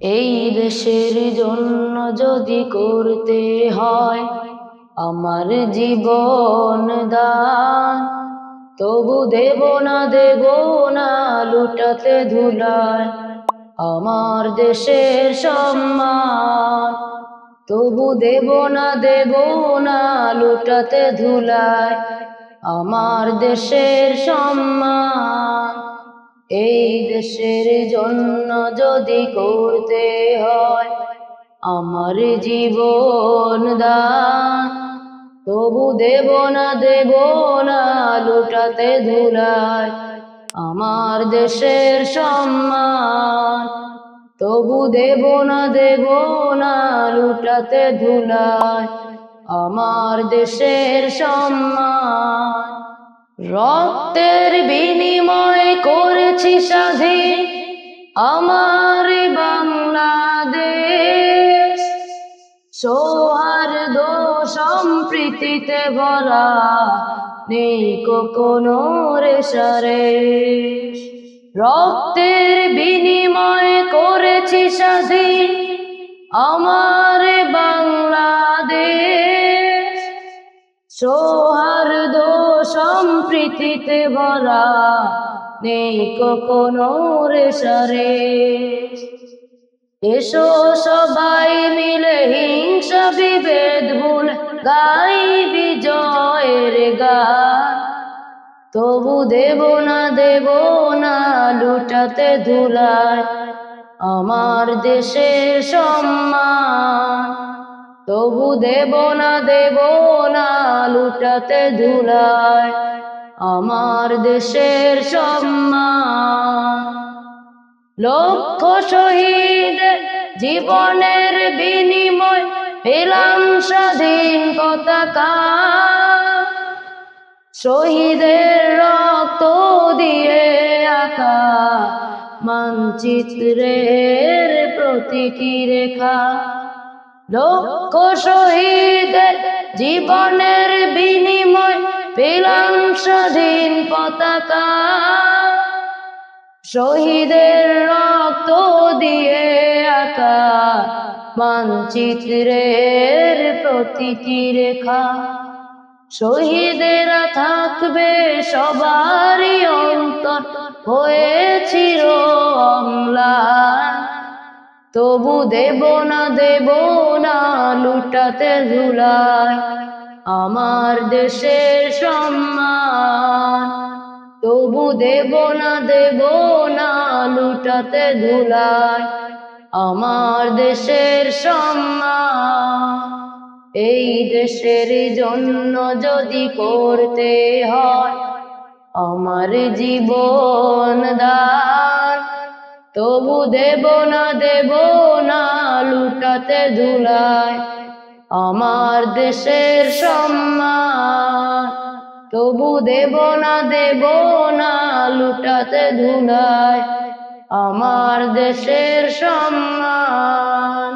এই দেশের জন্য যদি করতে হয় আমার জীবন দান, তবু দেব না লুটাতে ধুলায় আমার দেশের সম্মান। তবু দেব না লুটাতে ধুলায় আমার দেশের সম্মান। এই দেশের জন্য যদি করতে হয় আমার জীবন দান, তবু দেব না লুটাতে ধুলায় আমার দেশের সম্মান। তবু দেব না লুটাতে ধুলায় আমার দেশের সম্মান। রক্তের বিনিময় করেছি স্বাধীন আমার বাংলাদেশ, সৌহার্দ্য সম্প্রীতিতে ভরা নেই কোনো রেশারেশ। রক্তের বিনিময় করেছি স্বাধীন আমার বাংলাদেশ, সৌহার্দ্য সম্প্রীতিতে ভরা নেই কোনো রেশারেশ। এসো সবাই মিলে হিংসা বিভেদ ভুলে গাই বিজয়ের গান, তবু দেব না লুটাতে ধুলায় আমার দেশের সম্মান। তবু দেব না লুটাতে ধুলায় আমার দেশের সম্মান। লক্ষ শহীদ জীবনের বিনিময় পেলাম স্বাধীন পতাকা, শহীদের রক্ত দিয়ে আঁকা মানচিত্রের প্রতিটি রেখা। লক্ষ শহীদ জীবনের বিনিময় পেলাম স্বাধীন পতাকা, শহীদের রক্ত দিয়ে আঁকা মানচিত্রের প্রতিটি রেখা। শহীদেরা থাকবে সবারই অন্তর হয়ে চির অম্লান, তবু দেব না লুটাতে ধুলায় আমার দেশের সম্মান। তবু দেব না লুটাতে ধুলায় আমার দেশের সম্মান। এই দেশের জন্য যদি করতে হয় আমার জীবন দান, তবু দেব না লুটাতে ধুলায় আমার দেশের সম্মান। তবু দেব না লুটাতে ধুলায় আমার দেশের সম্মান।